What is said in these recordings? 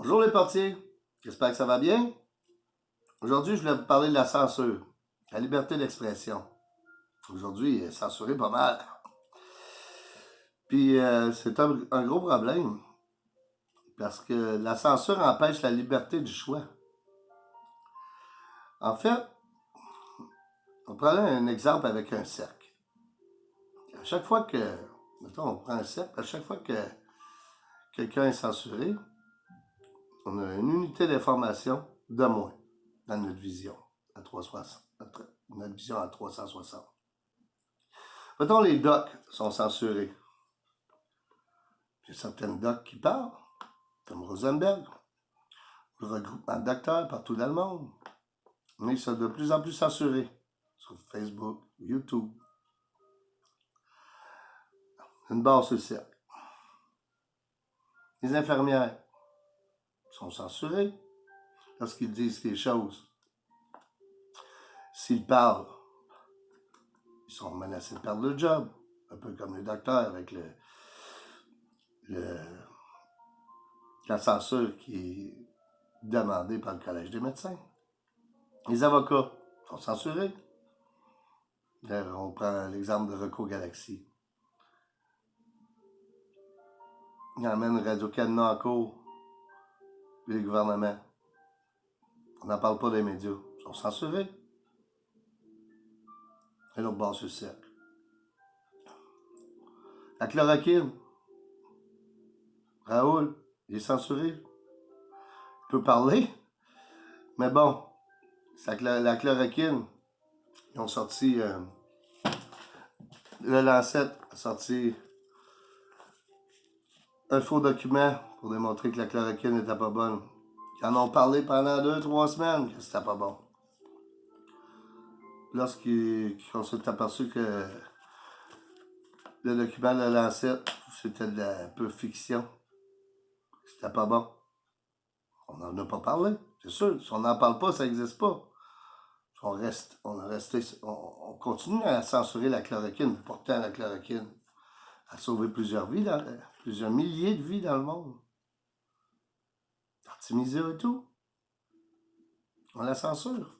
Bonjour les portiers, j'espère que ça va bien. Aujourd'hui, je voulais vous parler de la censure, la liberté d'expression. Aujourd'hui, elle est censurée pas mal. Puis c'est un gros problème, parce que la censure empêche la liberté du choix. En fait, on prend un exemple avec un cercle. À chaque fois que, mettons, on prend un cercle, à chaque fois que quelqu'un est censuré, on a une unité d'information de moins dans notre vision à 360, notre vision à 360. Mettons, les docs sont censurés. Il y a certaines docs qui parlent, comme Rosenberg, le regroupement de docteurs partout dans le monde, mais ils sont de plus en plus censurés sur Facebook, YouTube. Une barre sur le cercle. Les infirmières sont censurées lorsqu'ils disent les choses. S'ils parlent, ils sont menacés de perdre le job, un peu comme les docteurs avec la censure qui est demandée par le Collège des médecins. Les avocats sont censurés. On prend l'exemple de Recours Galaxy. Il emmène Radio-Canada en cours. Puis les gouvernements. On n'en parle pas des médias. Ils sont censurés. Et l'autre bord sur le cercle. La chloroquine. Raoul, il est censuré. Il peut parler. Mais bon, la chloroquine, ils ont sorti... le Lancet a sorti un faux document pour démontrer que la chloroquine n'était pas bonne. Ils en ont parlé pendant 2-3 semaines que c'était pas bon. Lorsqu'ils s'est aperçu que le document de Lancet, c'était de la pure fiction, c'était pas bon, on n'en a pas parlé, c'est sûr. Si on n'en parle pas, ça n'existe pas. On continue à censurer la chloroquine. Pourtant, la chloroquine a sauvé plusieurs vies, plusieurs milliers de vies dans le monde. Artemisia et tout. On la censure.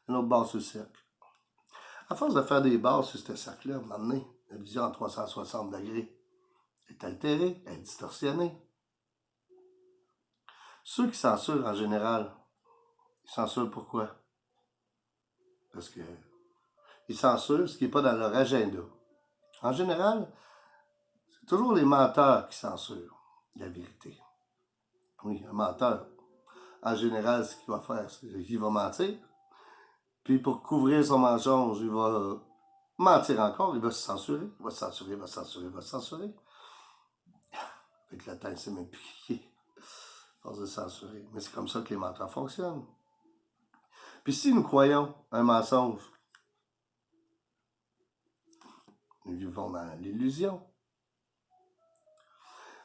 Un autre barre sur le cercle. À force de faire des barres sur ce cercle-là, à un moment donné, la vision à 360 degrés est altérée, est distorsionnée. Ceux qui censurent en général, ils censurent pourquoi? Parce que ils censurent ce qui n'est pas dans leur agenda. En général, c'est toujours les menteurs qui censurent la vérité. Oui, un menteur, en général, ce qu'il va faire, c'est qu'il va mentir. Puis pour couvrir son mensonge, il va mentir encore, il va se censurer, il va se censurer, il va se censurer, il va se censurer. Avec le temps, il s'est même piqué. Force de censurer. Mais c'est comme ça que les menteurs fonctionnent. Puis si nous croyons un mensonge, nous vivons dans l'illusion.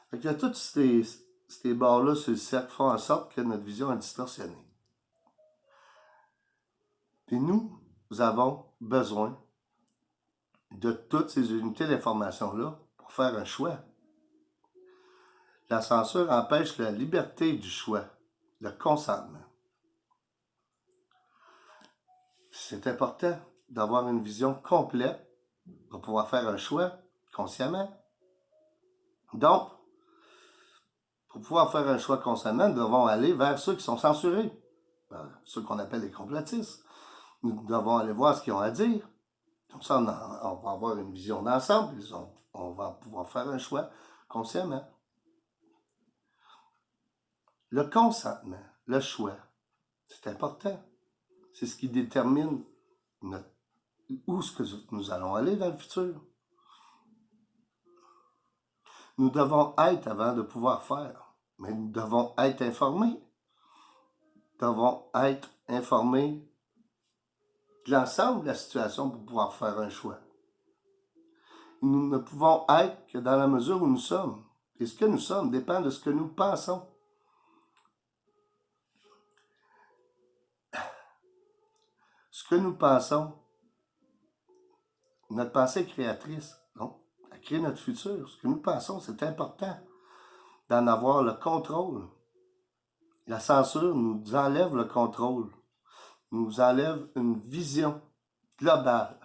Fait que toutes ces barres-là sur le cercle font en sorte que notre vision est distorsionnée. Puis nous avons besoin de toutes ces unités d'information-là pour faire un choix. La censure empêche la liberté du choix, le consentement. C'est important d'avoir une vision complète pour pouvoir faire un choix consciemment. Donc, pour pouvoir faire un choix consciemment, nous devons aller vers ceux qui sont censurés, ceux qu'on appelle les complotistes. Nous devons aller voir ce qu'ils ont à dire. Comme ça, on va avoir une vision d'ensemble. On va pouvoir faire un choix consciemment. Le consentement, le choix, c'est important. C'est ce qui détermine où est-ce que nous allons aller dans le futur. Nous devons être avant de pouvoir faire, mais nous devons être informés. Nous devons être informés de l'ensemble de la situation pour pouvoir faire un choix. Nous ne pouvons être que dans la mesure où nous sommes. Et ce que nous sommes dépend de ce que nous pensons. Ce que nous pensons, notre pensée est créatrice, donc elle crée notre futur. Ce que nous pensons, c'est important. d'en avoir le contrôle. La censure nous enlève le contrôle, nous enlève une vision globale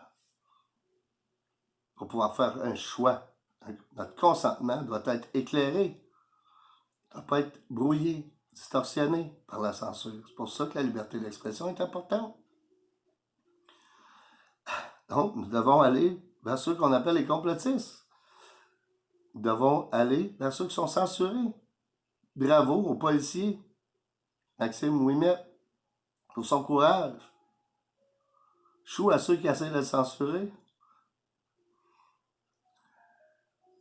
pour pouvoir faire un choix. Notre consentement doit être éclairé, ne doit pas être brouillé, distorsionné par la censure. C'est pour ça que la liberté d'expression est importante. Donc, nous devons aller vers ceux qu'on appelle les complotistes. Nous devons aller vers ceux qui sont censurés. Bravo aux policiers, Maxime Ouimet, pour son courage. Chou à ceux qui essaient de le censurer.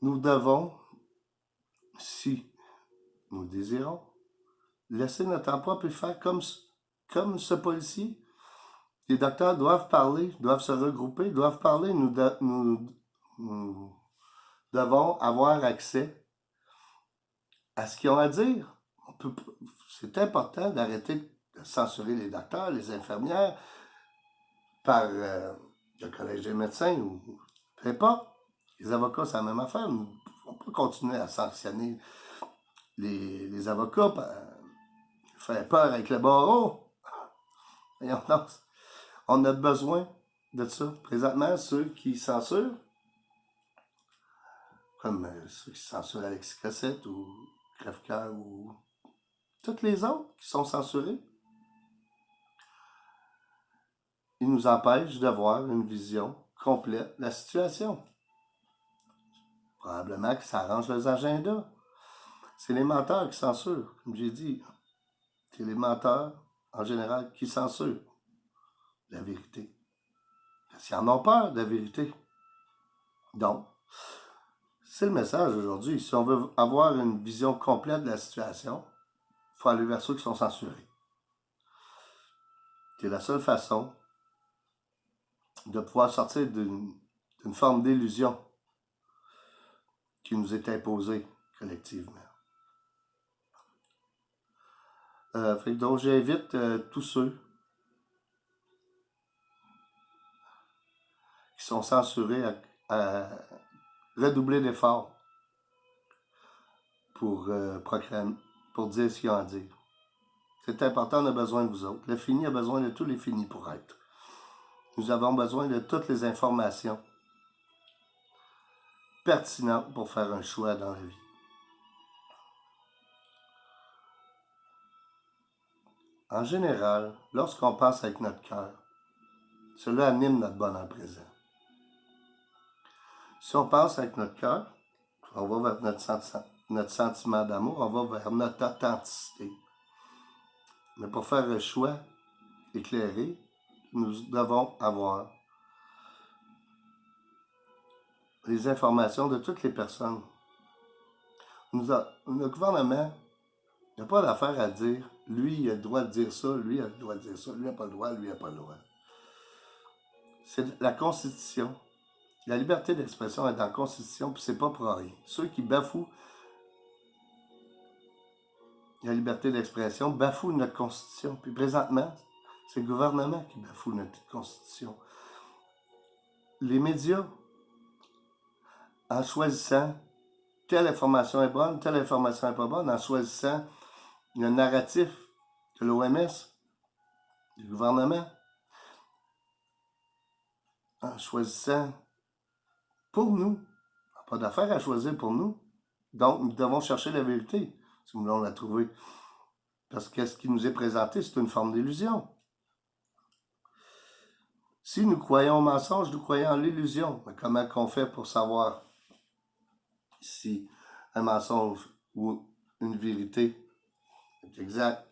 Nous devons, si nous désirons, laisser notre emploi puis faire comme ce policier. Les docteurs doivent parler, doivent se regrouper, doivent parler. Nous devons avoir accès à ce qu'ils ont à dire. C'est important d'arrêter de censurer les docteurs, les infirmières, par le collège des médecins ou peu importe. Les avocats, c'est la même affaire. On peut continuer à sanctionner les avocats, faire peur avec le barreau. On a besoin de ça. Présentement, ceux qui censurent, comme ceux qui censurent Alexis Cossette ou Crève-Cœur ou toutes les autres qui sont censurés, ils nous empêchent d'avoir une vision complète de la situation. Probablement que ça arrange leurs agendas. C'est les menteurs qui censurent, comme j'ai dit. C'est les menteurs, en général, qui censurent la vérité. Parce qu'ils en ont peur de la vérité. Donc, c'est le message aujourd'hui. Si on veut avoir une vision complète de la situation, il faut aller vers ceux qui sont censurés. C'est la seule façon de pouvoir sortir d'une forme d'illusion qui nous est imposée collectivement. Donc, j'invite tous ceux qui sont censurés à redoubler d'efforts pour dire ce qu'ils ont à dire. C'est important, on a besoin de vous autres. Le fini a besoin de tous les finis pour être. Nous avons besoin de toutes les informations pertinentes pour faire un choix dans la vie. En général, lorsqu'on pense avec notre cœur, cela anime notre bonheur présent. Si on pense avec notre cœur, on va vers notre sentiment d'amour, on va vers notre authenticité. Mais pour faire un choix éclairé, nous devons avoir les informations de toutes les personnes. Le gouvernement n'a pas d'affaire à dire lui, il a le droit de dire ça, lui, il a le droit de dire ça, lui, il n'a pas le droit, lui, il n'a pas le droit. C'est la Constitution. La liberté d'expression est dans la Constitution, puis c'est pas pour rien. Ceux qui bafouent la liberté d'expression bafouent notre Constitution. Puis présentement, c'est le gouvernement qui bafoue notre Constitution. Les médias, en choisissant telle information est bonne, telle information n'est pas bonne, en choisissant le narratif de l'OMS, du gouvernement, en choisissant pour nous, pas d'affaire à choisir pour nous. Donc, nous devons chercher la vérité, si nous voulons la trouver. Parce que ce qui nous est présenté, c'est une forme d'illusion. Si nous croyons au mensonge, nous croyons en l'illusion. Mais comment qu'on fait pour savoir si un mensonge ou une vérité est exact?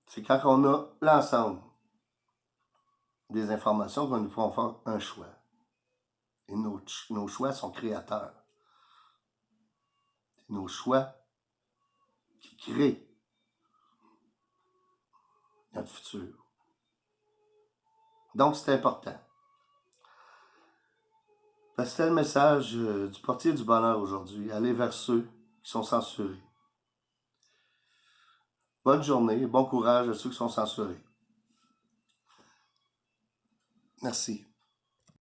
C'est quand on a l'ensemble des informations qu'on nous fera faire un choix. Et nos choix sont créateurs. C'est nos choix qui créent notre futur. Donc, c'est important. C'était le message du portier du bonheur aujourd'hui. Aller vers ceux qui sont censurés. Bonne journée et bon courage à ceux qui sont censurés. Merci.